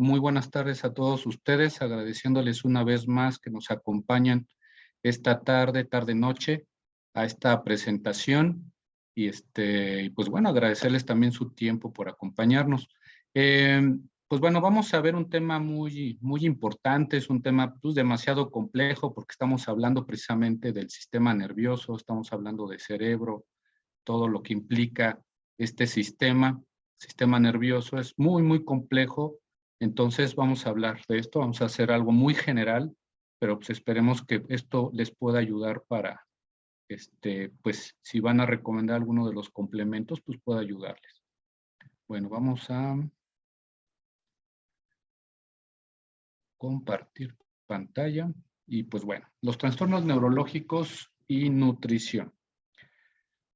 Muy buenas tardes a todos ustedes, agradeciéndoles una vez más que nos acompañan esta tarde-noche a esta presentación y pues bueno, agradecerles también su tiempo por acompañarnos. Eh, pues bueno, vamos a ver un tema muy importante, es un tema pues, demasiado complejo porque estamos hablando precisamente del sistema nervioso, estamos hablando de cerebro, todo lo que implica este sistema nervioso es muy complejo. Entonces vamos a hablar de esto, vamos a hacer algo muy general, pero pues esperemos que esto les pueda ayudar para, pues si van a recomendar alguno de los complementos, pues pueda ayudarles. Bueno, vamos a compartir pantalla y pues bueno, los trastornos neurológicos y nutrición.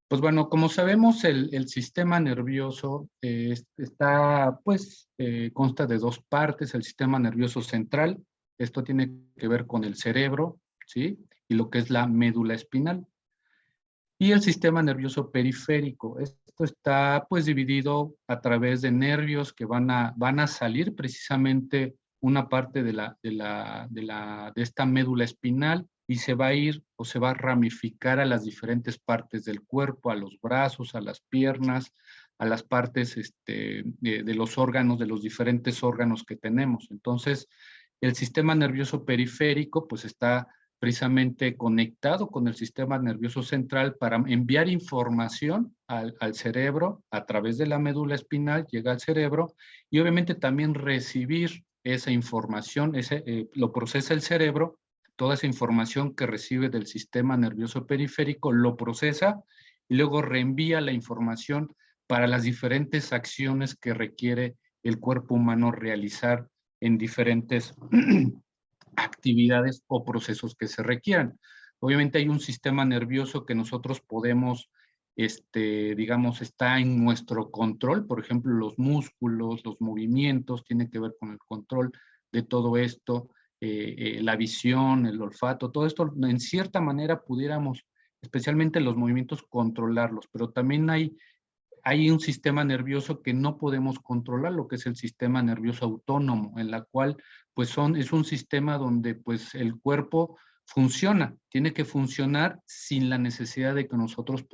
Pues bueno, como sabemos, el sistema nervioso consta de dos partes, el sistema nervioso central, esto tiene que ver con el cerebro, ¿sí? Y lo que es la médula espinal. Y el sistema nervioso periférico, esto está pues dividido a través de nervios que van a salir precisamente una parte de esta médula espinal y se va a ir o se va a ramificar a las diferentes partes del cuerpo, a los brazos, a las piernas, a las partes de los órganos, de los diferentes órganos que tenemos. Entonces, el sistema nervioso periférico pues está precisamente conectado con el sistema nervioso central para enviar información al cerebro a través de la médula espinal, llega al cerebro y obviamente también recibir esa información, lo procesa el cerebro, toda esa información que recibe del sistema nervioso periférico, lo procesa y luego reenvía la información para las diferentes acciones que requiere el cuerpo humano realizar en diferentes actividades o procesos que se requieran. Obviamente hay un sistema nervioso que nosotros podemos, digamos, está en nuestro control, por ejemplo, los músculos, los movimientos, tiene que ver con el control de todo esto, la visión, el olfato, todo esto, en cierta manera pudiéramos, especialmente los movimientos, controlarlos, pero también hay un sistema nervioso que no podemos controlar, lo que es el sistema nervioso autónomo, en la cual pues es un sistema donde pues el cuerpo funciona, tiene que funcionar sin la necesidad de que nosotros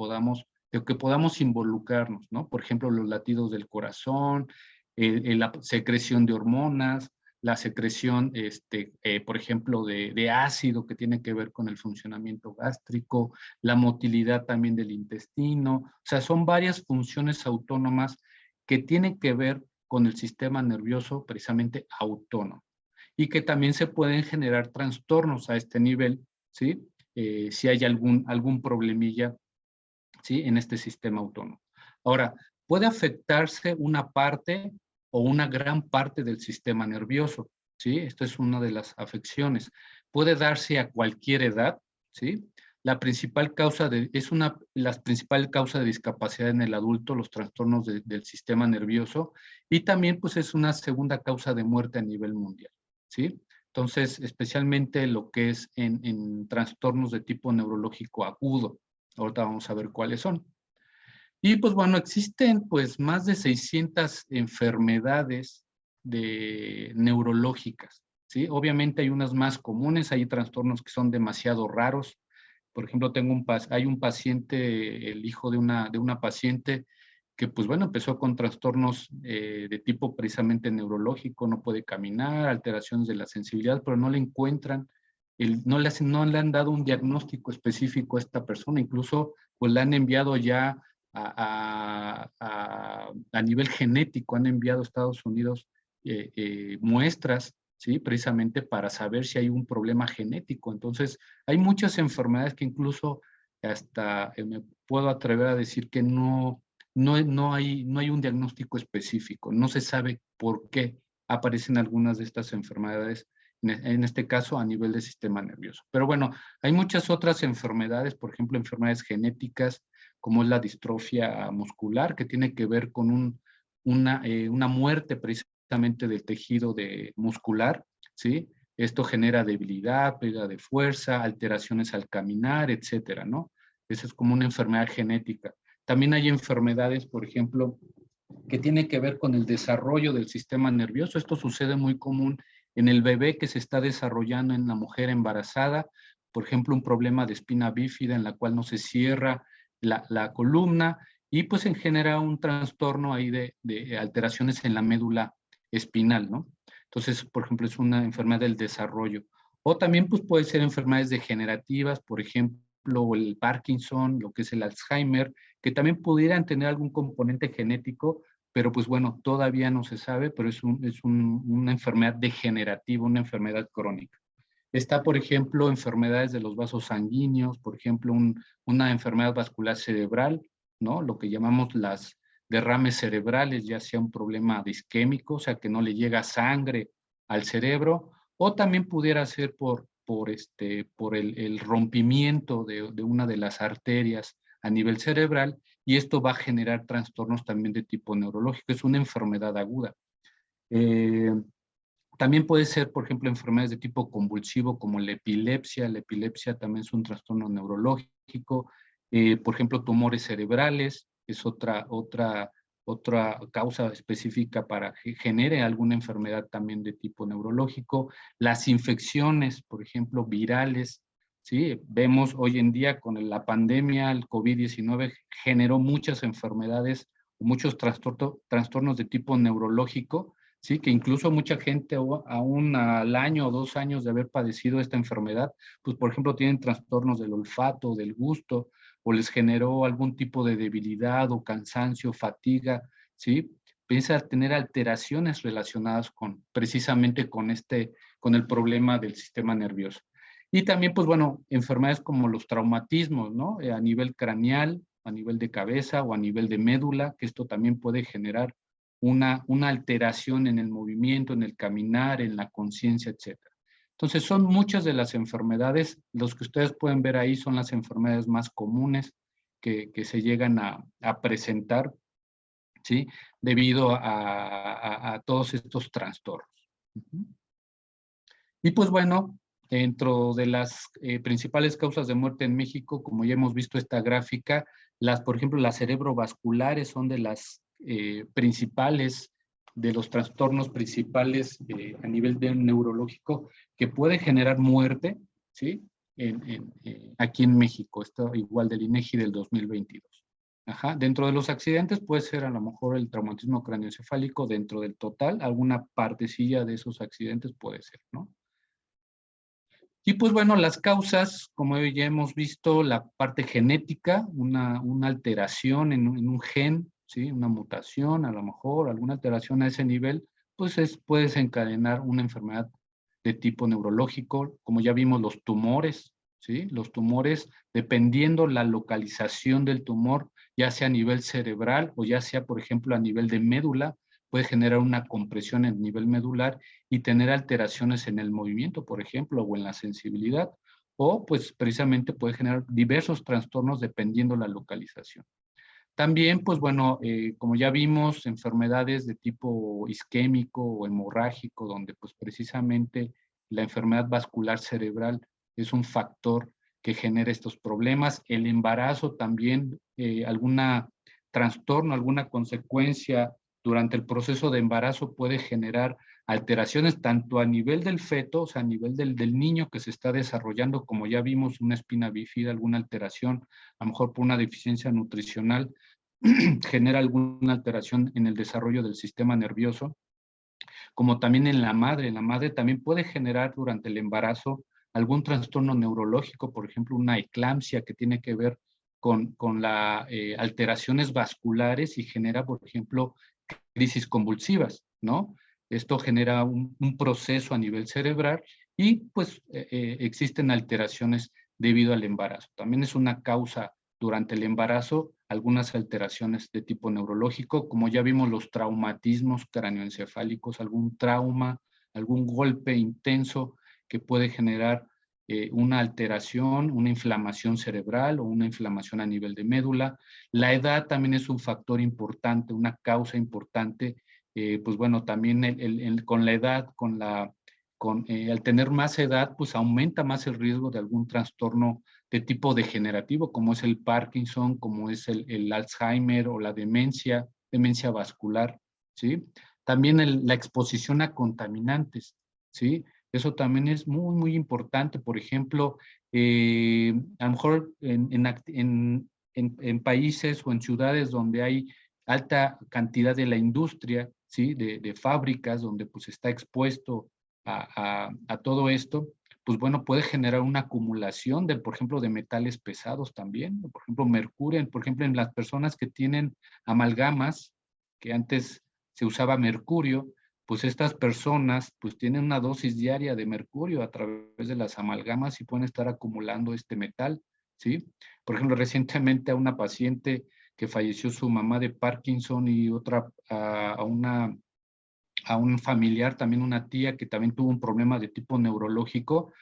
de que podamos involucrarnos, ¿no? Por ejemplo, los latidos del corazón, la secreción de hormonas, la secreción, por ejemplo, de ácido que tiene que ver con el funcionamiento gástrico, la motilidad también del intestino, o sea, son varias funciones autónomas que tienen que ver con el sistema nervioso precisamente autónomo y que también se pueden generar trastornos a este nivel, ¿sí? Si hay algún problemilla, ¿sí? En este sistema autónomo. Ahora, puede afectarse una parte o una gran parte del sistema nervioso, ¿sí? Esta es una de las afecciones. Puede darse a cualquier edad, ¿sí? La principal causa la principal causa de discapacidad en el adulto, los trastornos del sistema nervioso, y también pues es una segunda causa de muerte a nivel mundial, ¿sí? Entonces, especialmente lo que es en trastornos de tipo neurológico agudo. Ahorita vamos a ver cuáles son. Y pues bueno, existen pues más de 600 enfermedades neurológicas, ¿sí? Obviamente hay unas más comunes, hay trastornos que son demasiado raros. Por ejemplo, hay un paciente, el hijo de una paciente que pues bueno, empezó con trastornos de tipo precisamente neurológico, no puede caminar, alteraciones de la sensibilidad, pero no le encuentran, no le han dado un diagnóstico específico a esta persona, incluso pues le han enviado ya a nivel genético, han enviado a Estados Unidos muestras, ¿sí? Precisamente para saber si hay un problema genético. Entonces, hay muchas enfermedades que incluso hasta me puedo atrever a decir que no hay un diagnóstico específico, no se sabe por qué aparecen algunas de estas enfermedades, en este caso a nivel del sistema nervioso. Pero bueno, hay muchas otras enfermedades, por ejemplo, enfermedades genéticas, como es la distrofia muscular, que tiene que ver con una muerte precisamente del tejido muscular, ¿sí? Esto genera debilidad, pérdida de fuerza, alteraciones al caminar, etcétera, ¿no? Esa es como una enfermedad genética. También hay enfermedades, por ejemplo, que tiene que ver con el desarrollo del sistema nervioso. Esto sucede muy común en el bebé que se está desarrollando en la mujer embarazada, por ejemplo, un problema de espina bífida en la cual no se cierra la columna y pues en genera un trastorno ahí de alteraciones en la médula espinal, ¿no? Entonces, por ejemplo, es una enfermedad del desarrollo. O también pues puede ser enfermedades degenerativas, por ejemplo, el Parkinson, lo que es el Alzheimer, que también pudieran tener algún componente genético, pero pues bueno, todavía no se sabe, pero es una enfermedad degenerativa, una enfermedad crónica. Está, por ejemplo, enfermedades de los vasos sanguíneos, por ejemplo, una enfermedad vascular cerebral, ¿no? Lo que llamamos las derrames cerebrales, ya sea un problema de isquémico, o sea, que no le llega sangre al cerebro, o también pudiera ser por el rompimiento de una de las arterias a nivel cerebral, y esto va a generar trastornos también de tipo neurológico. Es una enfermedad aguda. Eh, También puede ser, por ejemplo, enfermedades de tipo convulsivo como la epilepsia. La epilepsia también es un trastorno neurológico. Por ejemplo, tumores cerebrales es otra causa específica para que genere alguna enfermedad también de tipo neurológico. Las infecciones, por ejemplo, virales. ¿Sí? Vemos hoy en día con la pandemia, el COVID-19 generó muchas enfermedades, muchos trastornos de tipo neurológico. Sí, que incluso mucha gente aún al año o 2 años de haber padecido esta enfermedad, pues por ejemplo tienen trastornos del olfato, del gusto, o les generó algún tipo de debilidad o cansancio, fatiga, ¿sí? Empieza a tener alteraciones relacionadas precisamente con el problema del sistema nervioso. Y también, pues bueno, enfermedades como los traumatismos, ¿no? A nivel craneal, a nivel de cabeza o a nivel de médula, que esto también puede generar una alteración en el movimiento, en el caminar, en la conciencia, etc. Entonces, son muchas de las enfermedades. Los que ustedes pueden ver ahí son las enfermedades más comunes que se llegan a presentar, ¿sí? Debido a todos estos trastornos. Y pues bueno, dentro de las principales causas de muerte en México, como ya hemos visto esta gráfica, por ejemplo, las cerebrovasculares son de las principales, de los trastornos principales a nivel neurológico que puede generar muerte, ¿sí? Aquí en México, esto igual del INEGI del 2022. Ajá. Dentro de los accidentes puede ser a lo mejor el traumatismo craneoencefálico, dentro del total, alguna partecilla de esos accidentes puede ser, ¿no? Y pues bueno, las causas, como ya hemos visto, la parte genética, una alteración en un gen, ¿sí? Una mutación, a lo mejor, alguna alteración a ese nivel, pues puede desencadenar una enfermedad de tipo neurológico, como ya vimos los tumores, ¿sí? Los tumores, dependiendo la localización del tumor, ya sea a nivel cerebral o ya sea, por ejemplo, a nivel de médula, puede generar una compresión en nivel medular y tener alteraciones en el movimiento, por ejemplo, o en la sensibilidad, o pues precisamente puede generar diversos trastornos dependiendo la localización. También, pues bueno, como ya vimos, enfermedades de tipo isquémico o hemorrágico, donde pues precisamente la enfermedad vascular cerebral es un factor que genera estos problemas. El embarazo también, alguna trastorno, alguna consecuencia durante el proceso de embarazo puede generar alteraciones tanto a nivel del feto, o sea, a nivel del niño que se está desarrollando, como ya vimos, una espina bífida, alguna alteración, a lo mejor por una deficiencia nutricional, genera alguna alteración en el desarrollo del sistema nervioso, como también en la madre. En la madre también puede generar durante el embarazo algún trastorno neurológico, por ejemplo, una eclampsia que tiene que ver con las alteraciones vasculares y genera, por ejemplo, crisis convulsivas, ¿no? Esto genera un proceso a nivel cerebral y pues existen alteraciones debido al embarazo. También es una causa durante el embarazo algunas alteraciones de tipo neurológico, como ya vimos los traumatismos cráneoencefálicos, algún trauma, algún golpe intenso que puede generar una alteración, una inflamación cerebral o una inflamación a nivel de médula. La edad también es un factor importante, una causa importante. Pues bueno, también con la edad, al tener más edad, pues aumenta más el riesgo de algún trastorno de tipo degenerativo, como es el Parkinson, como es el Alzheimer o la demencia, demencia vascular, ¿sí? También la exposición a contaminantes, ¿sí? Eso también es muy, muy importante. Por ejemplo, a lo mejor en países o en ciudades donde hay alta cantidad de la industria, ¿sí? De fábricas, donde pues está expuesto a todo esto, pues bueno, puede generar una acumulación de, por ejemplo, de metales pesados también, por ejemplo, mercurio, por ejemplo, en las personas que tienen amalgamas, que antes se usaba mercurio, pues estas personas pues tienen una dosis diaria de mercurio a través de las amalgamas y pueden estar acumulando este metal, ¿sí? Por ejemplo, recientemente a una paciente que falleció su mamá de Parkinson y otra a un familiar, también una tía que también tuvo un problema de tipo neurológico,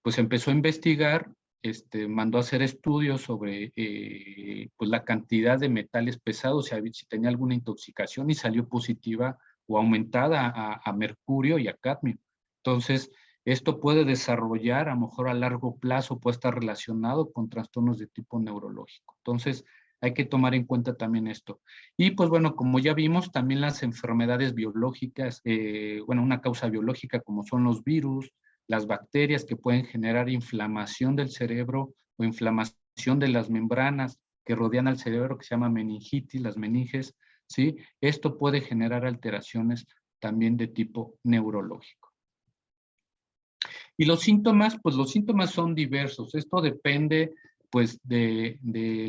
pues empezó a investigar, mandó a hacer estudios sobre pues la cantidad de metales pesados, si tenía alguna intoxicación y salió positiva o aumentada a mercurio y a cadmio. Entonces, esto puede desarrollar, a lo mejor a largo plazo, puede estar relacionado con trastornos de tipo neurológico. Entonces, hay que tomar en cuenta también esto. Y pues bueno, como ya vimos, también las enfermedades biológicas, bueno, una causa biológica como son los virus, las bacterias que pueden generar inflamación del cerebro o inflamación de las membranas que rodean al cerebro, que se llama meningitis, las meninges, ¿sí? Esto puede generar alteraciones también de tipo neurológico. Y los síntomas, pues los síntomas son diversos. Esto depende pues de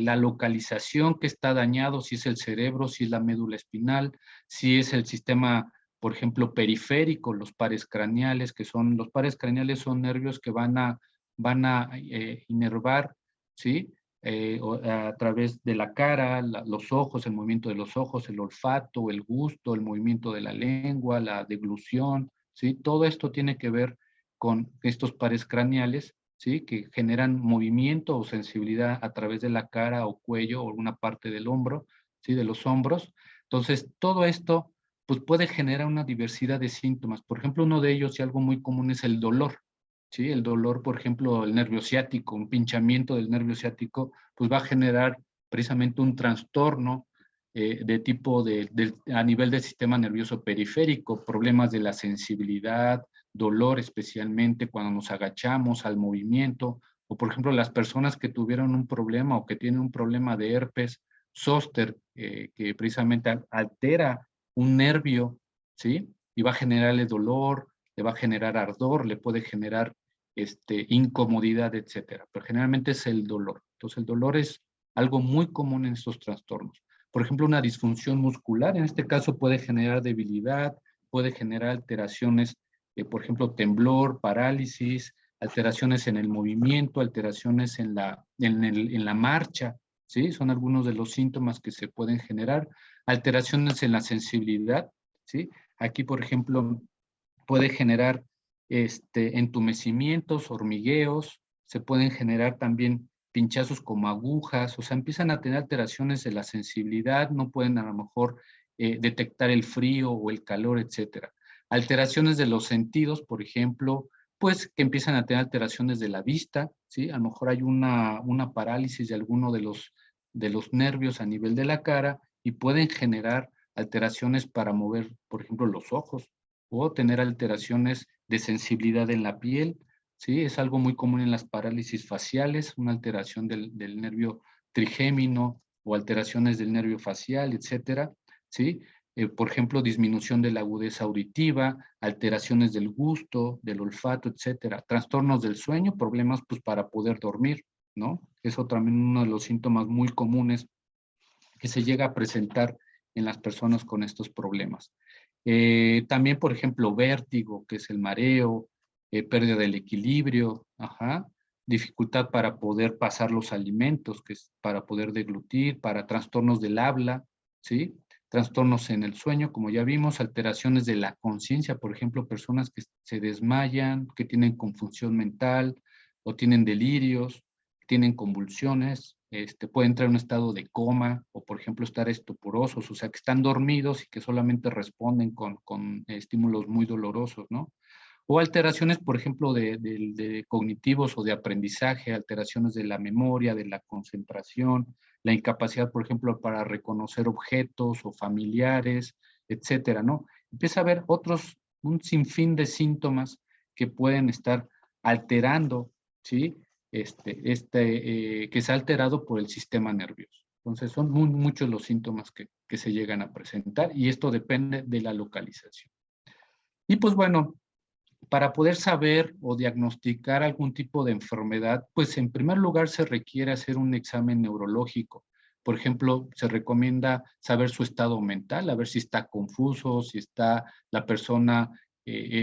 la localización que está dañado, si es el cerebro, si es la médula espinal, si es el sistema, por ejemplo, periférico, los pares craneales, los pares craneales son nervios que van a inervar, ¿sí? A través de la cara, los ojos, el movimiento de los ojos, el olfato, el gusto, el movimiento de la lengua, la deglución, ¿sí? Todo esto tiene que ver con estos pares craneales, ¿sí? Que generan movimiento o sensibilidad a través de la cara o cuello o alguna parte del hombro, ¿sí? De los hombros. Entonces, todo esto pues, puede generar una diversidad de síntomas. Por ejemplo, uno de ellos y algo muy común es el dolor, ¿sí? El dolor, por ejemplo, el nervio ciático, un pinchamiento del nervio ciático, pues va a generar precisamente un trastorno de tipo a nivel del sistema nervioso periférico, problemas de la sensibilidad, dolor especialmente cuando nos agachamos al movimiento, o por ejemplo las personas que tuvieron un problema o que tienen un problema de herpes zóster, que precisamente altera un nervio, ¿sí? Y va a generarle dolor, le va a generar ardor, le puede generar incomodidad, etcétera. Pero generalmente es el dolor. Entonces el dolor es algo muy común en estos trastornos. Por ejemplo, una disfunción muscular, en este caso puede generar debilidad, puede generar alteraciones, por ejemplo, temblor, parálisis, alteraciones en el movimiento, alteraciones en la marcha, ¿sí? Son algunos de los síntomas que se pueden generar. Alteraciones en la sensibilidad, ¿sí? Aquí, por ejemplo, puede generar entumecimientos, hormigueos, se pueden generar también pinchazos como agujas, o sea, empiezan a tener alteraciones de la sensibilidad, no pueden a lo mejor detectar el frío o el calor, etcétera. Alteraciones de los sentidos, por ejemplo, pues que empiezan a tener alteraciones de la vista, ¿sí? A lo mejor hay una parálisis de alguno de los nervios a nivel de la cara y pueden generar alteraciones para mover, por ejemplo, los ojos, o tener alteraciones de sensibilidad en la piel, ¿sí? Es algo muy común en las parálisis faciales, una alteración del nervio trigémino o alteraciones del nervio facial, etcétera, ¿sí? Por ejemplo, disminución de la agudeza auditiva, alteraciones del gusto, del olfato, etcétera. Trastornos del sueño, problemas pues para poder dormir, ¿no? Eso también uno de los síntomas muy comunes que se llega a presentar en las personas con estos problemas. También, por ejemplo, vértigo, que es el mareo, pérdida del equilibrio, ajá, dificultad para poder pasar los alimentos, que es para poder deglutir, para trastornos del habla, ¿sí? Trastornos en el sueño, como ya vimos, alteraciones de la conciencia, por ejemplo, personas que se desmayan, que tienen confusión mental o tienen delirios, tienen convulsiones, pueden entrar en un estado de coma o, por ejemplo, estar estuporosos, o sea, que están dormidos y que solamente responden con estímulos muy dolorosos, ¿no? O alteraciones, por ejemplo, de cognitivos o de aprendizaje, alteraciones de la memoria, de la concentración, la incapacidad, por ejemplo, para reconocer objetos o familiares, etcétera, ¿no? Empieza a haber un sinfín de síntomas que pueden estar alterando, ¿sí? Que se ha alterado por el sistema nervioso. Entonces, son muchos los síntomas que se llegan a presentar y esto depende de la localización. Y pues bueno, para poder saber o diagnosticar algún tipo de enfermedad, pues en primer lugar se requiere hacer un examen neurológico. Por ejemplo, se recomienda saber su estado mental, a ver si está confuso, si está la persona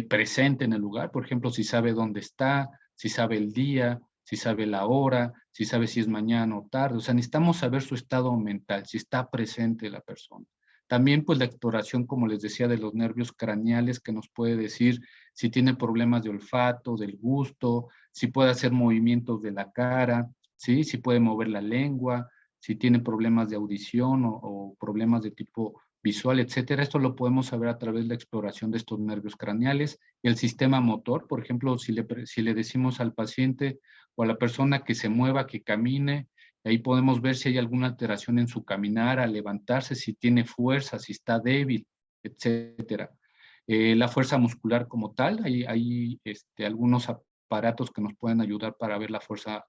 presente en el lugar, por ejemplo, si sabe dónde está, si sabe el día, si sabe la hora, si sabe si es mañana o tarde. O sea, necesitamos saber su estado mental, si está presente la persona. También, pues, la exploración, como les decía, de los nervios craneales, que nos puede decir si tiene problemas de olfato, del gusto, si puede hacer movimientos de la cara, ¿sí? Si puede mover la lengua, si tiene problemas de audición o problemas de tipo visual, etcétera. Esto lo podemos saber a través de la exploración de estos nervios craneales. El sistema motor, por ejemplo, si le decimos al paciente o a la persona que se mueva, que camine, ahí podemos ver si hay alguna alteración en su caminar, al levantarse, si tiene fuerza, si está débil, etcétera. La fuerza muscular como tal, hay algunos aparatos que nos pueden ayudar para ver la fuerza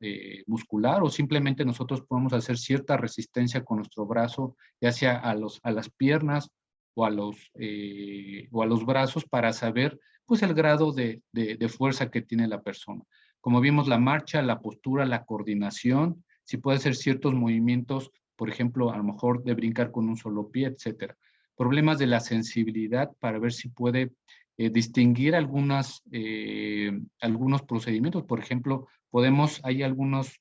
muscular o simplemente nosotros podemos hacer cierta resistencia con nuestro brazo, ya sea a las piernas o a los brazos para saber pues el grado de fuerza que tiene la persona. Como vimos, la marcha, la postura, la coordinación, si puede hacer ciertos movimientos, por ejemplo, a lo mejor de brincar con un solo pie, etcétera. Problemas de la sensibilidad para ver si puede distinguir algunos procedimientos. Por ejemplo, hay algunos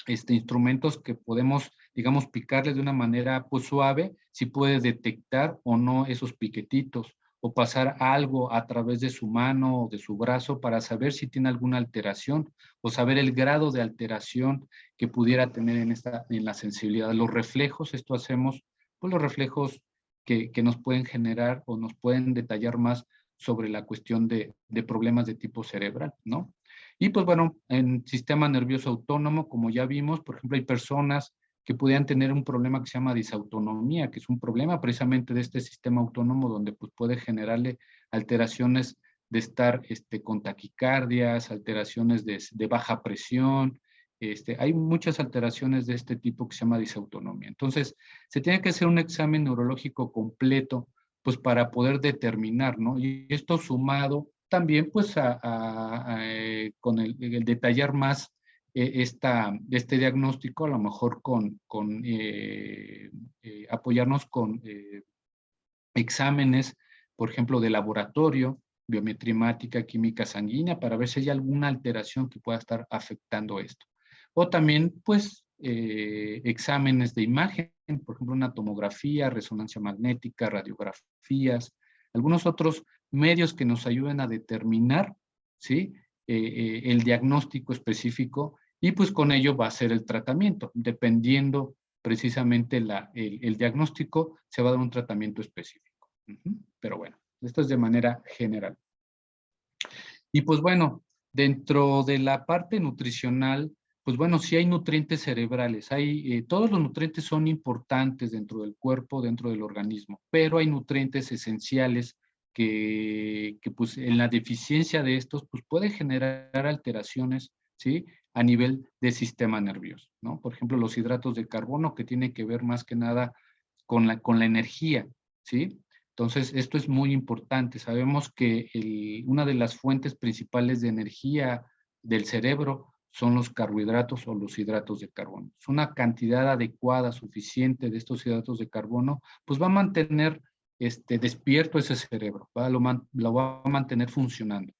instrumentos que podemos, digamos, picarle de una manera pues suave, si puede detectar o no esos piquetitos o pasar algo a través de su mano o de su brazo para saber si tiene alguna alteración o saber el grado de alteración que pudiera tener en la sensibilidad. Los reflejos, esto hacemos, pues los reflejos que nos pueden generar o nos pueden detallar más sobre la cuestión de problemas de tipo cerebral, ¿no? Y pues bueno, en sistema nervioso autónomo, como ya vimos, por ejemplo, hay personas que pudieran tener un problema que se llama disautonomía, que es un problema precisamente de este sistema autónomo donde pues puede generarle alteraciones de estar con taquicardias, alteraciones de baja presión, hay muchas alteraciones de este tipo que se llama disautonomía. Entonces, se tiene que hacer un examen neurológico completo, pues para poder determinar, ¿no? Y esto sumado también pues con el detallar más este diagnóstico, a lo mejor apoyarnos con exámenes, por ejemplo, de laboratorio, biometría hemática, química sanguínea, para ver si hay alguna alteración que pueda estar afectando esto. O también, pues, exámenes de imagen, por ejemplo, una tomografía, resonancia magnética, radiografías, algunos otros medios que nos ayuden a determinar, ¿sí? El diagnóstico específico y pues con ello va a ser el tratamiento, dependiendo precisamente el diagnóstico, se va a dar un tratamiento específico. Pero bueno, esto es de manera general. Y pues bueno, dentro de la parte nutricional, pues bueno, sí hay nutrientes cerebrales, todos los nutrientes son importantes dentro del cuerpo, dentro del organismo, pero hay nutrientes esenciales que pues en la deficiencia de estos, pues puede generar alteraciones, ¿sí? A nivel de sistema nervioso, ¿no? Por ejemplo, los hidratos de carbono que tiene que ver más que nada con la energía, ¿sí? Entonces, esto es muy importante. Sabemos que una de las fuentes principales de energía del cerebro son los carbohidratos o los hidratos de carbono. Es una cantidad adecuada, suficiente de estos hidratos de carbono, pues va a mantener despierto ese cerebro, lo va a mantener funcionando.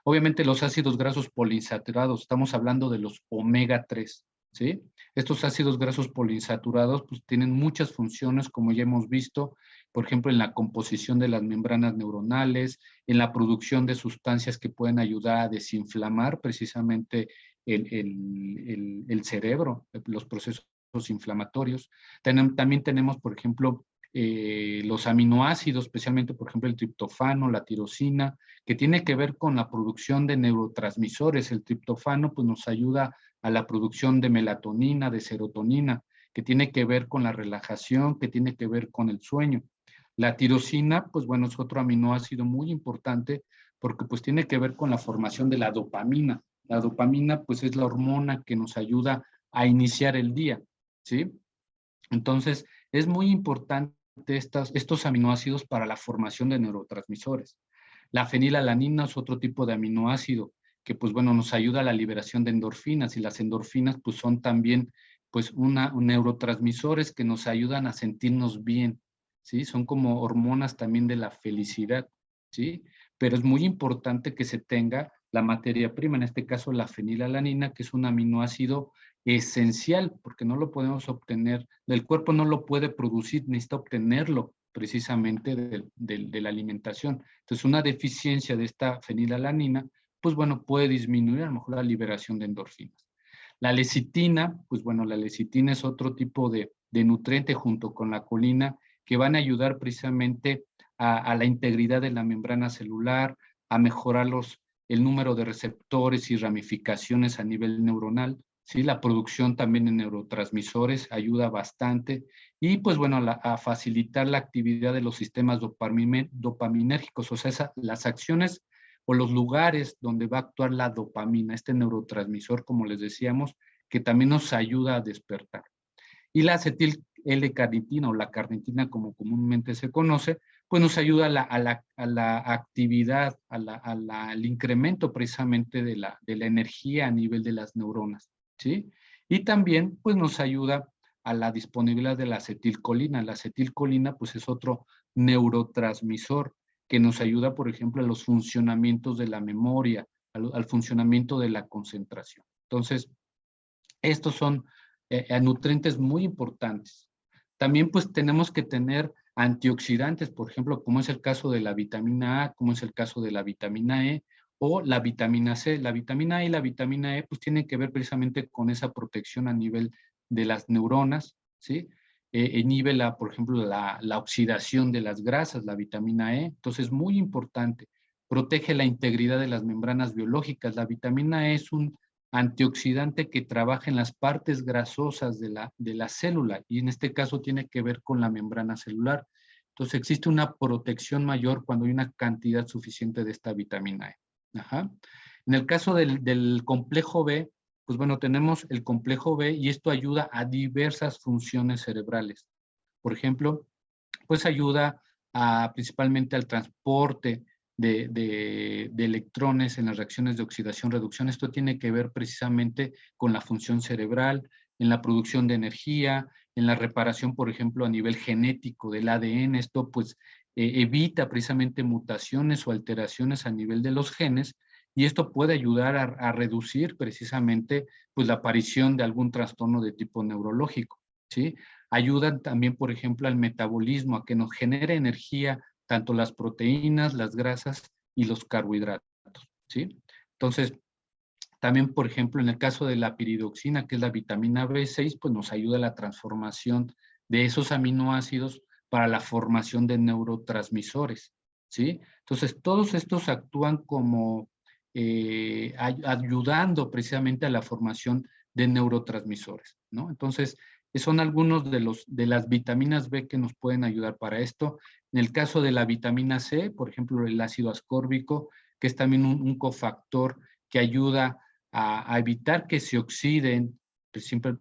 Obviamente los ácidos grasos poliinsaturados, estamos hablando de los omega 3, ¿sí? Estos ácidos grasos poliinsaturados pues tienen muchas funciones, como ya hemos visto, por ejemplo, en la composición de las membranas neuronales, en la producción de sustancias que pueden ayudar a desinflamar precisamente el cerebro, los procesos inflamatorios. También tenemos, por ejemplo, los aminoácidos, especialmente, por ejemplo, el triptofano, la tirosina, que tiene que ver con la producción de neurotransmisores. El triptofano pues, nos ayuda a la producción de melatonina, de serotonina, que tiene que ver con la relajación, que tiene que ver con el sueño. La tirosina, pues bueno, es otro aminoácido muy importante porque pues tiene que ver con la formación de la dopamina. La dopamina pues es la hormona que nos ayuda a iniciar el día, ¿sí? Entonces, es muy importante estos aminoácidos para la formación de neurotransmisores. La fenilalanina es otro tipo de aminoácido que, pues bueno, nos ayuda a la liberación de endorfinas, y las endorfinas, pues son también, pues, neurotransmisores que nos ayudan a sentirnos bien, ¿sí? Son como hormonas también de la felicidad, ¿sí? Pero es muy importante que se tenga la materia prima, en este caso la fenilalanina, que es un aminoácido esencial, porque no lo podemos obtener, el cuerpo no lo puede producir, necesita obtenerlo precisamente de la alimentación. Entonces, una deficiencia de esta fenilalanina, pues bueno, puede disminuir a lo mejor la liberación de endorfinas. La lecitina, pues bueno, la lecitina es otro tipo de nutriente junto con la colina que van a ayudar precisamente a la integridad de la membrana celular, a mejorar el número de receptores y ramificaciones a nivel neuronal. ¿Sí? La producción también de neurotransmisores ayuda bastante y pues bueno, a facilitar la actividad de los sistemas dopaminérgicos, o sea, las acciones o los lugares donde va a actuar la dopamina, este neurotransmisor, como les decíamos, que también nos ayuda a despertar. Y la acetil L-carnitina o la carnitina, como comúnmente se conoce, pues nos ayuda a la actividad, al incremento precisamente de la energía a nivel de las neuronas, ¿sí? Y también, pues nos ayuda a la disponibilidad de la acetilcolina. La acetilcolina, pues es otro neurotransmisor que nos ayuda, por ejemplo, a los funcionamientos de la memoria, al funcionamiento de la concentración. Entonces, estos son nutrientes muy importantes. También pues tenemos que tener antioxidantes, por ejemplo, como es el caso de la vitamina A, como es el caso de la vitamina E o la vitamina C. La vitamina A y la vitamina E pues tienen que ver precisamente con esa protección a nivel de las neuronas, ¿sí? Inhibe, por ejemplo, la oxidación de las grasas, la vitamina E. Entonces, muy importante. Protege la integridad de las membranas biológicas. La vitamina E es un antioxidante que trabaja en las partes grasosas de la célula y en este caso tiene que ver con la membrana celular. Entonces existe una protección mayor cuando hay una cantidad suficiente de esta vitamina E. Ajá. En el caso del complejo B, pues bueno, tenemos el complejo B y esto ayuda a diversas funciones cerebrales. Por ejemplo, pues ayuda principalmente al transporte de electrones en las reacciones de oxidación-reducción. Esto tiene que ver precisamente con la función cerebral, en la producción de energía, en la reparación, por ejemplo, a nivel genético del ADN. Esto pues evita precisamente mutaciones o alteraciones a nivel de los genes y esto puede ayudar a reducir precisamente pues la aparición de algún trastorno de tipo neurológico, ¿sí? Ayudan también, por ejemplo, al metabolismo, a que nos genere energía tanto las proteínas, las grasas y los carbohidratos, ¿sí? Entonces, también, por ejemplo, en el caso de la piridoxina, que es la vitamina B6, pues nos ayuda a la transformación de esos aminoácidos para la formación de neurotransmisores, ¿sí? Entonces, todos estos actúan como ayudando precisamente a la formación de neurotransmisores, ¿no? Entonces, son algunos de las vitaminas B que nos pueden ayudar para esto. En el caso de la vitamina C, por ejemplo, el ácido ascórbico, que es también un cofactor que ayuda a evitar que se oxiden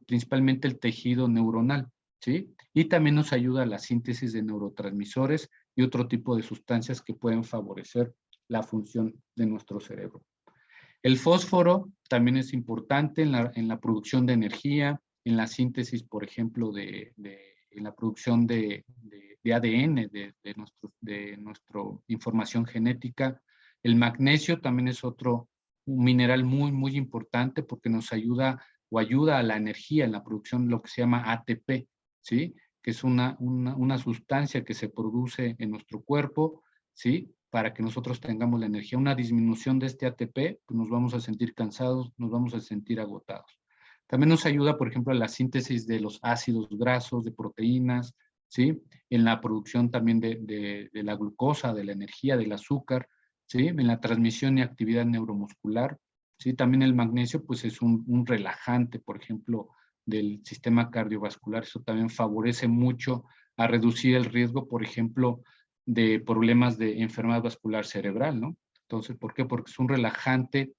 principalmente el tejido neuronal, ¿sí? Y también nos ayuda a la síntesis de neurotransmisores y otro tipo de sustancias que pueden favorecer la función de nuestro cerebro. El fósforo también es importante en la producción de energía, en la síntesis, por ejemplo, en la producción de ADN, de nuestra información genética. El magnesio también es un mineral muy, muy importante porque nos ayuda o ayuda a la energía en la producción de lo que se llama ATP, ¿sí? Que es una sustancia que se produce en nuestro cuerpo, ¿sí? Para que nosotros tengamos la energía. Una disminución de este ATP, pues nos vamos a sentir cansados, nos vamos a sentir agotados. También nos ayuda, por ejemplo, a la síntesis de los ácidos grasos, de proteínas, ¿sí? En la producción también de la glucosa, de la energía, del azúcar, ¿sí? En la transmisión y actividad neuromuscular, ¿sí? También el magnesio, pues es un relajante, por ejemplo, del sistema cardiovascular. Eso también favorece mucho a reducir el riesgo, por ejemplo, de problemas de enfermedad vascular cerebral, ¿no? Entonces, ¿por qué? Porque es un relajante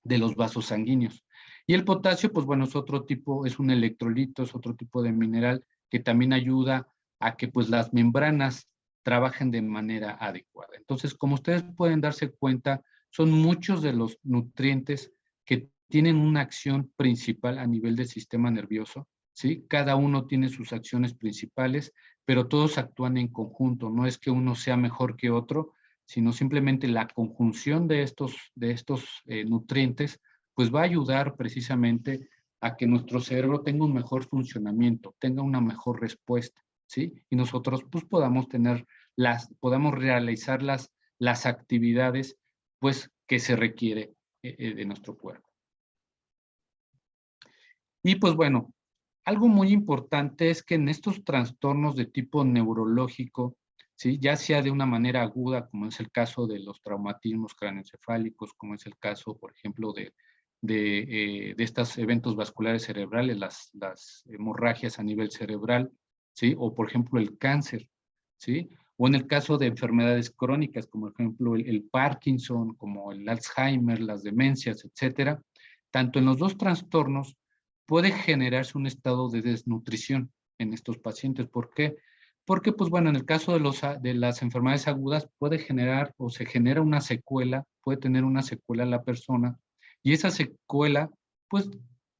de los vasos sanguíneos. Y el potasio, pues bueno, es otro tipo, es un electrolito, es otro tipo de mineral que también ayuda a que pues las membranas trabajen de manera adecuada. Entonces, como ustedes pueden darse cuenta, son muchos de los nutrientes que tienen una acción principal a nivel del sistema nervioso, ¿sí? Cada uno tiene sus acciones principales, pero todos actúan en conjunto. No es que uno sea mejor que otro, sino simplemente la conjunción de estos nutrientes, pues va a ayudar precisamente a que nuestro cerebro tenga un mejor funcionamiento, tenga una mejor respuesta, ¿sí? Y nosotros pues podamos realizar las actividades pues que se requiere de nuestro cuerpo. Y pues bueno, algo muy importante es que en estos trastornos de tipo neurológico, ¿sí? Ya sea de una manera aguda, como es el caso de los traumatismos craneoencefálicos, como es el caso, por ejemplo, de estos eventos vasculares cerebrales, las hemorragias a nivel cerebral, ¿sí? O, por ejemplo, el cáncer, ¿sí? O en el caso de enfermedades crónicas, como por ejemplo el Parkinson, como el Alzheimer, las demencias, etcétera. Tanto en los dos trastornos puede generarse un estado de desnutrición en estos pacientes. ¿Por qué? Porque, pues bueno, en el caso de las enfermedades agudas puede generar o se genera una secuela, puede tener una secuela la persona y esa secuela, pues,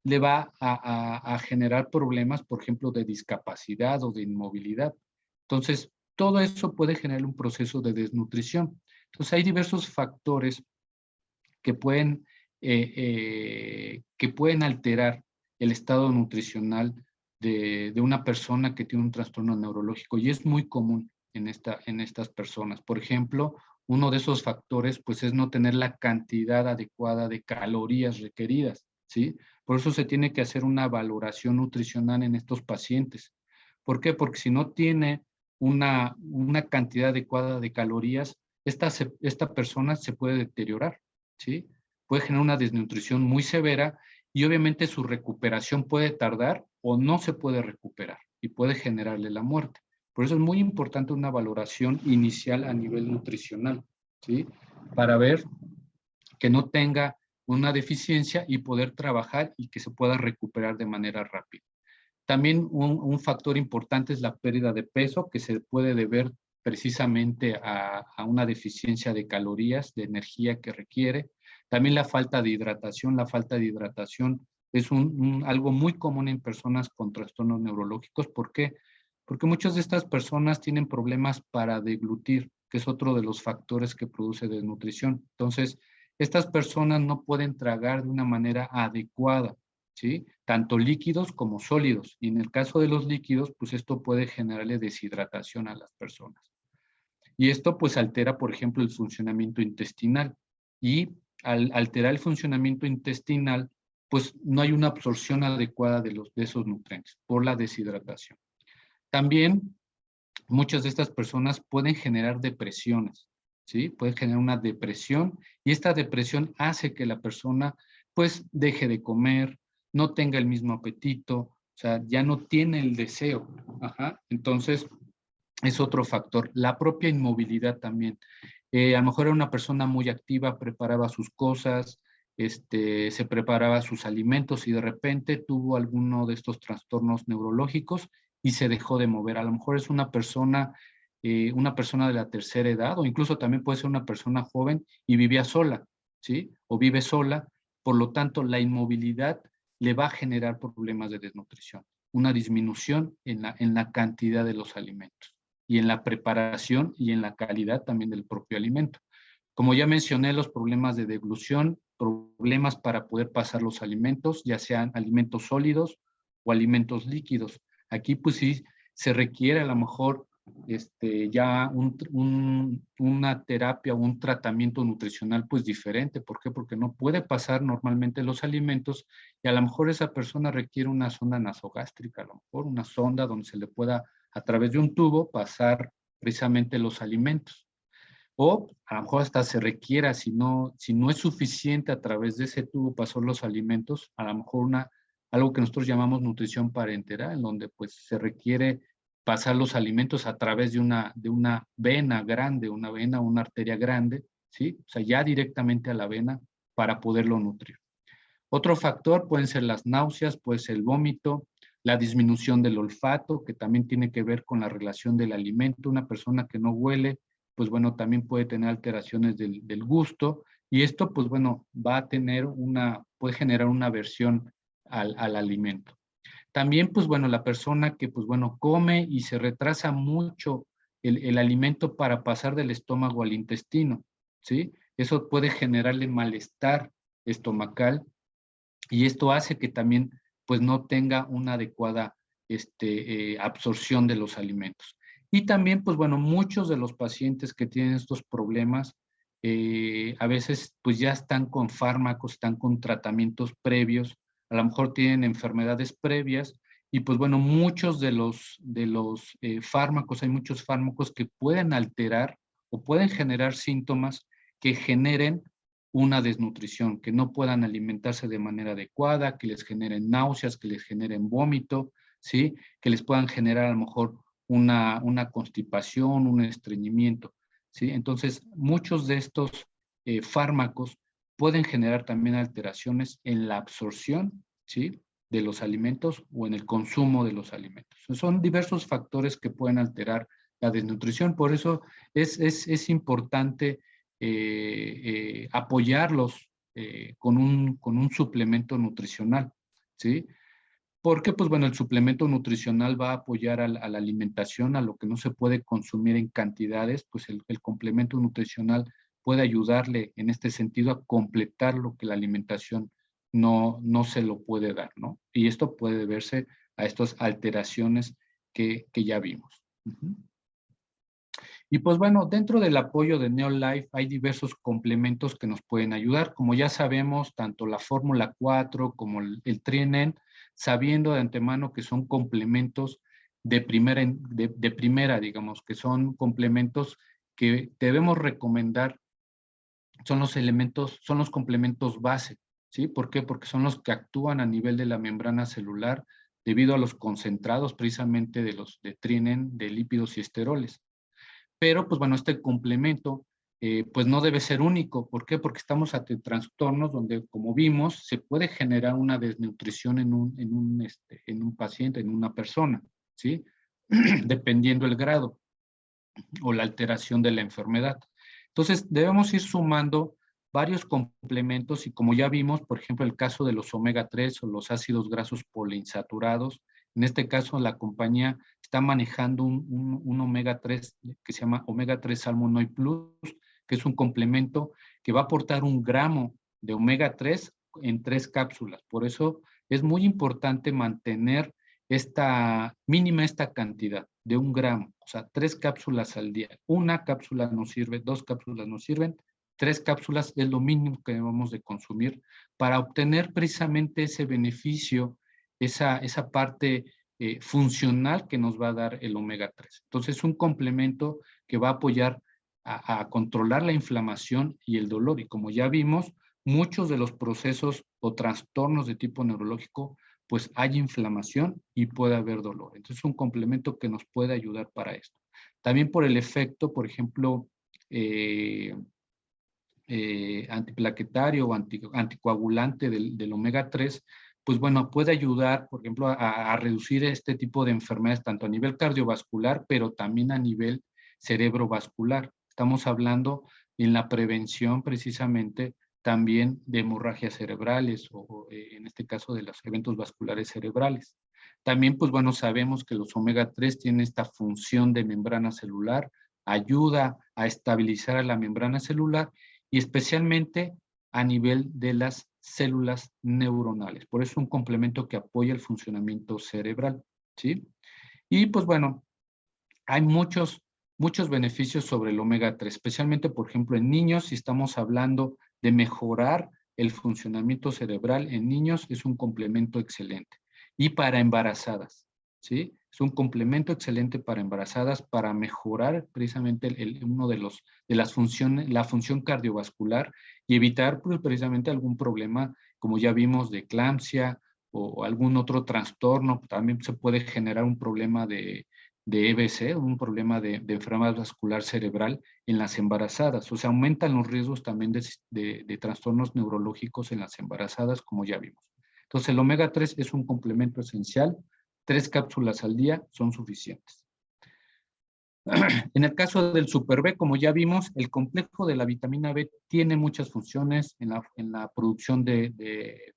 le va a generar problemas, por ejemplo, de discapacidad o de inmovilidad. Entonces, todo eso puede generar un proceso de desnutrición. Entonces, hay diversos factores que pueden alterar el estado nutricional de una persona que tiene un trastorno neurológico y es muy común en estas personas. Por ejemplo, uno de esos factores pues es no tener la cantidad adecuada de calorías requeridas, ¿sí? Por eso se tiene que hacer una valoración nutricional en estos pacientes. ¿Por qué? Porque si no tiene una cantidad adecuada de calorías, esta persona se puede deteriorar, ¿sí? Puede generar una desnutrición muy severa y obviamente su recuperación puede tardar o no se puede recuperar y puede generarle la muerte. Por eso es muy importante una valoración inicial a nivel nutricional, ¿sí? Para ver que no tenga una deficiencia y poder trabajar y que se pueda recuperar de manera rápida. También un factor importante es la pérdida de peso, que se puede deber precisamente a una deficiencia de calorías, de energía que requiere. También la falta de hidratación. La falta de hidratación es algo muy común en personas con trastornos neurológicos. ¿Por qué? Porque muchas de estas personas tienen problemas para deglutir, que es otro de los factores que produce desnutrición. Entonces, estas personas no pueden tragar de una manera adecuada, ¿sí? Tanto líquidos como sólidos. Y en el caso de los líquidos, pues esto puede generarle deshidratación a las personas. Y esto pues altera, por ejemplo, el funcionamiento intestinal. Y al alterar el funcionamiento intestinal, pues no hay una absorción adecuada de esos nutrientes por la deshidratación. También muchas de estas personas pueden generar depresiones, ¿sí? Pueden generar una depresión y esta depresión hace que la persona pues deje de comer, no tenga el mismo apetito, o sea, ya no tiene el deseo. Ajá. Entonces, es otro factor. La propia inmovilidad también. A lo mejor era una persona muy activa, preparaba sus cosas, se preparaba sus alimentos y de repente tuvo alguno de estos trastornos neurológicos y se dejó de mover. A lo mejor es una persona de la tercera edad o incluso también puede ser una persona joven y vivía sola, ¿sí? O vive sola. Por lo tanto, la inmovilidad le va a generar problemas de desnutrición, una disminución en la cantidad de los alimentos y en la preparación y en la calidad también del propio alimento. Como ya mencioné, los problemas de deglución, problemas para poder pasar los alimentos, ya sean alimentos sólidos o alimentos líquidos. Aquí pues sí se requiere a lo mejor ya una terapia o un tratamiento nutricional pues diferente. ¿Por qué? Porque no puede pasar normalmente los alimentos y a lo mejor esa persona requiere una sonda nasogástrica, a lo mejor una sonda donde se le pueda a través de un tubo pasar precisamente los alimentos. O a lo mejor hasta se requiera, si no es suficiente a través de ese tubo pasar los alimentos, a lo mejor algo que nosotros llamamos nutrición parenteral, en donde pues se requiere pasar los alimentos a través de una vena grande, una vena, una arteria grande, ¿sí? O sea, ya directamente a la vena para poderlo nutrir. Otro factor pueden ser las náuseas, puede ser el vómito, la disminución del olfato, que también tiene que ver con la relación del alimento. Una persona que no huele, pues bueno, también puede tener alteraciones del gusto, y esto, pues bueno, va a tener puede generar una aversión al alimento. También, pues bueno, la persona que, pues bueno, come y se retrasa mucho el alimento para pasar del estómago al intestino, ¿sí? Eso puede generarle malestar estomacal, y esto hace que también pues no tenga una adecuada absorción de los alimentos. Y también, pues bueno, muchos de los pacientes que tienen estos problemas a veces pues ya están con fármacos, están con tratamientos previos, a lo mejor tienen enfermedades previas, y pues bueno, muchos de los fármacos, hay muchos fármacos que pueden alterar o pueden generar síntomas que generen una desnutrición, que no puedan alimentarse de manera adecuada, que les generen náuseas, que les generen vómito, ¿sí? Que les puedan generar a lo mejor una constipación, un estreñimiento, ¿sí? Entonces, muchos de estos fármacos pueden generar también alteraciones en la absorción, ¿sí? De los alimentos o en el consumo de los alimentos. Son diversos factores que pueden alterar la desnutrición, por eso es importante apoyarlos con un suplemento nutricional, ¿sí? Porque, pues bueno, el suplemento nutricional va a apoyar a la alimentación, a lo que no se puede consumir en cantidades, pues el complemento nutricional puede ayudarle en este sentido a completar lo que la alimentación no se lo puede dar, ¿no? Y esto puede deberse a estas alteraciones que ya vimos. Uh-huh. Y pues bueno, dentro del apoyo de Neolife hay diversos complementos que nos pueden ayudar. Como ya sabemos, tanto la Fórmula 4 como el Trienen, sabiendo de antemano que son complementos de primera, digamos, que son complementos que debemos recomendar, son los complementos base, ¿sí? ¿Por qué? Porque son los que actúan a nivel de la membrana celular debido a los concentrados precisamente de Trienen, de lípidos y esteroles. Pero, pues bueno, este complemento, pues no debe ser único. ¿Por qué? Porque estamos ante trastornos donde, como vimos, se puede generar una desnutrición en un paciente, en una persona, ¿sí? Dependiendo el grado o la alteración de la enfermedad. Entonces, debemos ir sumando varios complementos, y como ya vimos, por ejemplo, el caso de los omega 3 o los ácidos grasos poliinsaturados. En este caso, la compañía está manejando un omega 3 que se llama omega 3 Salmonoid Plus, que es un complemento que va a aportar 1 gramo de omega 3 en 3 cápsulas. Por eso es muy importante mantener esta cantidad de 1 gramo, o sea, 3 cápsulas al día. Una cápsula no sirve, 2 cápsulas no sirven, 3 cápsulas es lo mínimo que debemos de consumir para obtener precisamente ese beneficio, esa parte funcional que nos va a dar el omega 3. Entonces, es un complemento que va a apoyar a controlar la inflamación y el dolor. Y como ya vimos, muchos de los procesos o trastornos de tipo neurológico, pues hay inflamación y puede haber dolor. Entonces, es un complemento que nos puede ayudar para esto. También por el efecto, por ejemplo, antiplaquetario o anticoagulante del omega 3, pues bueno, puede ayudar, por ejemplo, a reducir este tipo de enfermedades, tanto a nivel cardiovascular, pero también a nivel cerebrovascular. Estamos hablando en la prevención precisamente también de hemorragias cerebrales o en este caso de los eventos vasculares cerebrales. También, pues bueno, sabemos que los omega 3 tienen esta función de membrana celular, ayuda a estabilizar a la membrana celular y especialmente a nivel de las células neuronales. Por eso es un complemento que apoya el funcionamiento cerebral, ¿sí? Y pues bueno, hay muchos beneficios sobre el omega 3, especialmente, por ejemplo, en niños. Si estamos hablando de mejorar el funcionamiento cerebral en niños, es un complemento excelente. Y para embarazadas, ¿sí? Es un complemento excelente para embarazadas para mejorar precisamente uno de las funciones, la función cardiovascular, y evitar pues, precisamente algún problema, como ya vimos, de eclampsia o algún otro trastorno, también se puede generar un problema de EBC, un problema de enfermedad vascular cerebral en las embarazadas. O sea, aumentan los riesgos también de trastornos neurológicos en las embarazadas, como ya vimos. Entonces, el omega 3 es un complemento esencial. 3 cápsulas al día son suficientes. En el caso del Super B, como ya vimos, el complejo de la vitamina B tiene muchas funciones en la producción de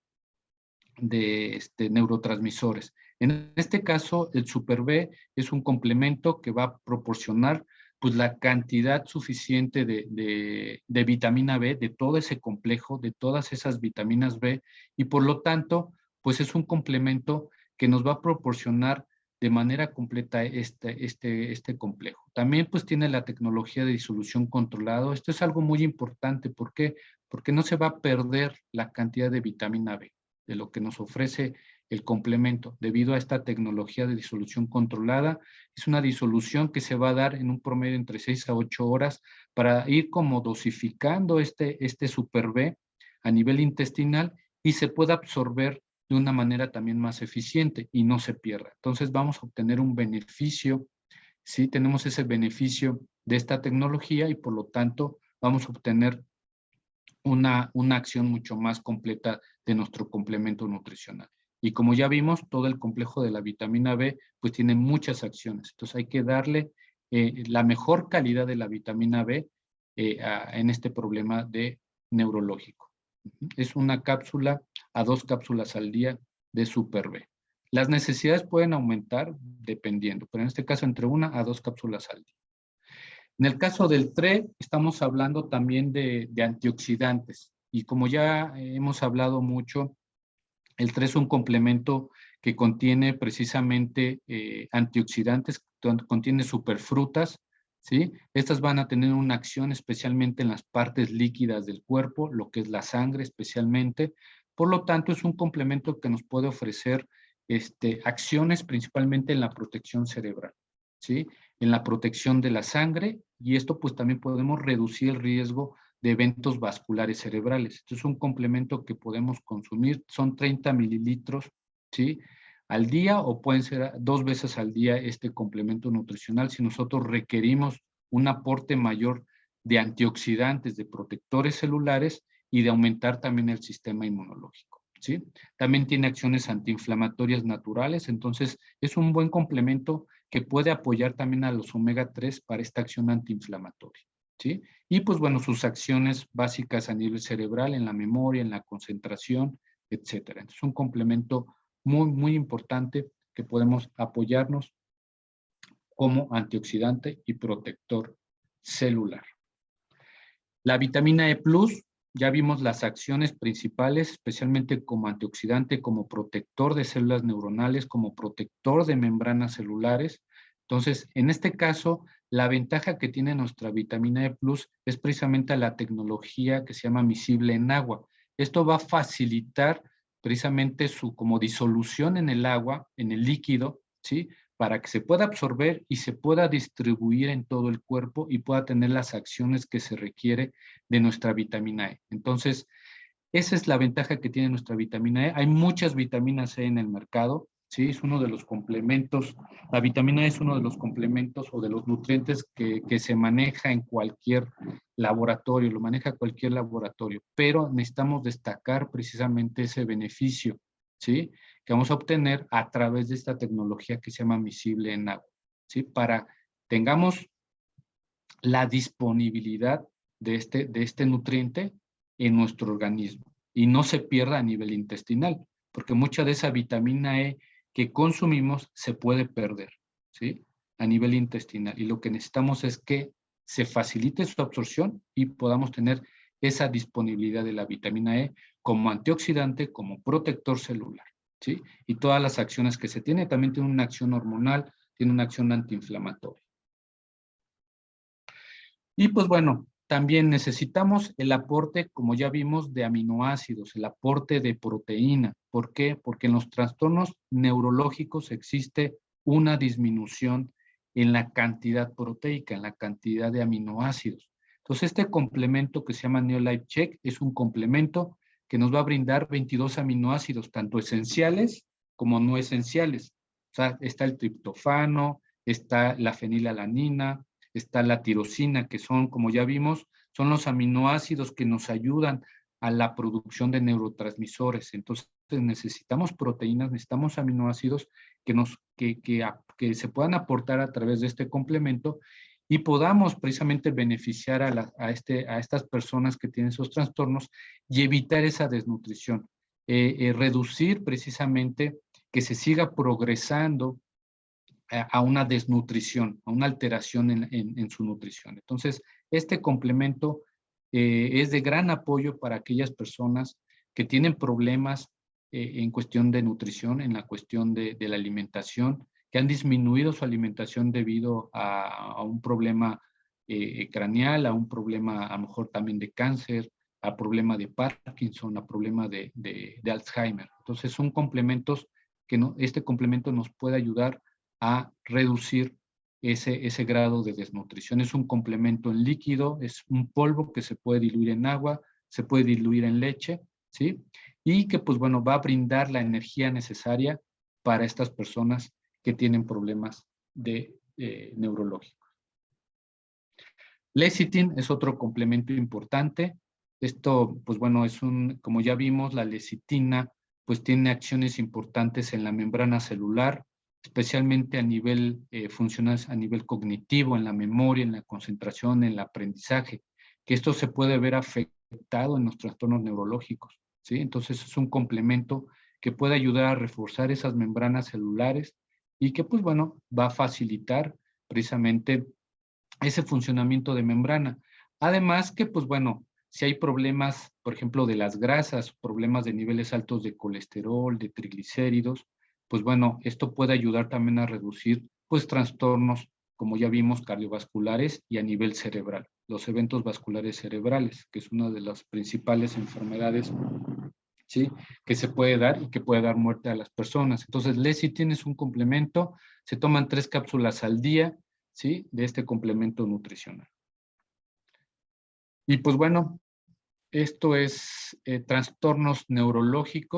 neurotransmisores. En este caso, el Super B es un complemento que va a proporcionar pues, la cantidad suficiente de vitamina B, de todo ese complejo, de todas esas vitaminas B, y por lo tanto, pues es un complemento que nos va a proporcionar de manera completa este complejo. También pues tiene la tecnología de disolución controlado. Esto es algo muy importante. ¿Por qué? Porque no se va a perder la cantidad de vitamina B de lo que nos ofrece el complemento, debido a esta tecnología de disolución controlada. Es una disolución que se va a dar en un promedio entre 6 a 8 horas para ir como dosificando este Super B a nivel intestinal y se pueda absorber de una manera también más eficiente y no se pierda. Entonces vamos a obtener un beneficio, ¿sí? Tenemos ese beneficio de esta tecnología y por lo tanto vamos a obtener una acción mucho más completa de nuestro complemento nutricional. Y como ya vimos, todo el complejo de la vitamina B pues tiene muchas acciones. Entonces hay que darle la mejor calidad de la vitamina B en este problema de neurológico. Es una cápsula a 2 cápsulas al día de Super B. Las necesidades pueden aumentar dependiendo, pero en este caso entre 1 a 2 cápsulas al día. En el caso del TRE, estamos hablando también de antioxidantes. Y como ya hemos hablado mucho, el TRE es un complemento que contiene precisamente antioxidantes, contiene superfrutas, ¿sí? Estas van a tener una acción especialmente en las partes líquidas del cuerpo, lo que es la sangre especialmente. Por lo tanto, es un complemento que nos puede ofrecer acciones principalmente en la protección cerebral, ¿sí? En la protección de la sangre, y esto pues también podemos reducir el riesgo de eventos vasculares cerebrales. Esto es un complemento que podemos consumir, son 30 mililitros, ¿sí? Al día, o pueden ser 2 veces al día este complemento nutricional si nosotros requerimos un aporte mayor de antioxidantes, de protectores celulares y de aumentar también el sistema inmunológico, ¿sí? También tiene acciones antiinflamatorias naturales, entonces es un buen complemento que puede apoyar también a los omega 3 para esta acción antiinflamatoria, ¿sí? Y pues bueno, sus acciones básicas a nivel cerebral, en la memoria, en la concentración, etcétera. Entonces, un complemento muy, muy importante que podemos apoyarnos como antioxidante y protector celular. La vitamina E+, ya vimos las acciones principales, especialmente como antioxidante, como protector de células neuronales, como protector de membranas celulares. Entonces, en este caso, la ventaja que tiene nuestra vitamina E+ es precisamente la tecnología que se llama miscible en agua. Esto va a facilitar precisamente su como disolución en el agua, en el líquido, ¿sí? Para que se pueda absorber y se pueda distribuir en todo el cuerpo y pueda tener las acciones que se requiere de nuestra vitamina E. Entonces, esa es la ventaja que tiene nuestra vitamina E. Hay muchas vitaminas E en el mercado, ¿sí? Es uno de los complementos, la vitamina E es uno de los complementos o de los nutrientes que se maneja en cualquier laboratorio, lo maneja cualquier laboratorio, pero necesitamos destacar precisamente ese beneficio, ¿sí? Que vamos a obtener a través de esta tecnología que se llama miscible en agua, ¿sí? Para tengamos la disponibilidad de este nutriente en nuestro organismo y no se pierda a nivel intestinal, porque mucha de esa vitamina E que consumimos se puede perder, ¿sí? A nivel intestinal. Y lo que necesitamos es que se facilite su absorción y podamos tener esa disponibilidad de la vitamina E como antioxidante, como protector celular, ¿sí? Y todas las acciones que se tiene, también tiene una acción hormonal, tiene una acción antiinflamatoria. Y pues bueno, también necesitamos el aporte, como ya vimos, de aminoácidos, el aporte de proteína. ¿Por qué? Porque en los trastornos neurológicos existe una disminución en la cantidad proteica, en la cantidad de aminoácidos. Entonces, este complemento que se llama Neolife Check es un complemento que nos va a brindar 22 aminoácidos, tanto esenciales como no esenciales. O sea, está el triptofano, está la fenilalanina, está la tirosina, que son, como ya vimos, son los aminoácidos que nos ayudan a la producción de neurotransmisores. Entonces necesitamos proteínas, necesitamos aminoácidos que se puedan aportar a través de este complemento y podamos precisamente beneficiar a estas personas que tienen esos trastornos y evitar esa desnutrición. Reducir precisamente que se siga progresando a una desnutrición, a una alteración en su nutrición. Entonces, este complemento es de gran apoyo para aquellas personas que tienen problemas en cuestión de nutrición, en la cuestión de la alimentación, que han disminuido su alimentación debido a un problema craneal, a un problema a lo mejor también de cáncer, a problema de Parkinson, a problema de Alzheimer. Entonces son complementos que este complemento nos puede ayudar a reducir ese grado de desnutrición. Es un complemento en líquido, es un polvo que se puede diluir en agua, se puede diluir en leche, ¿sí? Y que, pues bueno, va a brindar la energía necesaria para estas personas que tienen problemas neurológicos. Lecitin es otro complemento importante. Esto, pues bueno, como ya vimos, la lecitina, pues tiene acciones importantes en la membrana celular, especialmente a nivel funcional, a nivel cognitivo, en la memoria, en la concentración, en el aprendizaje, que esto se puede ver afectado en los trastornos neurológicos, ¿sí? Entonces es un complemento que puede ayudar a reforzar esas membranas celulares y que, pues bueno, va a facilitar precisamente ese funcionamiento de membrana. Además que, pues bueno, si hay problemas, por ejemplo, de las grasas, problemas de niveles altos de colesterol, de triglicéridos, pues bueno, esto puede ayudar también a reducir, pues, trastornos, como ya vimos, cardiovasculares y a nivel cerebral, los eventos vasculares cerebrales, que es una de las principales enfermedades, ¿sí?, que se puede dar y que puede dar muerte a las personas. Entonces, lecitin es un complemento, se toman 3 cápsulas al día, ¿sí?, de este complemento nutricional. Y pues bueno, esto es trastornos neurológicos.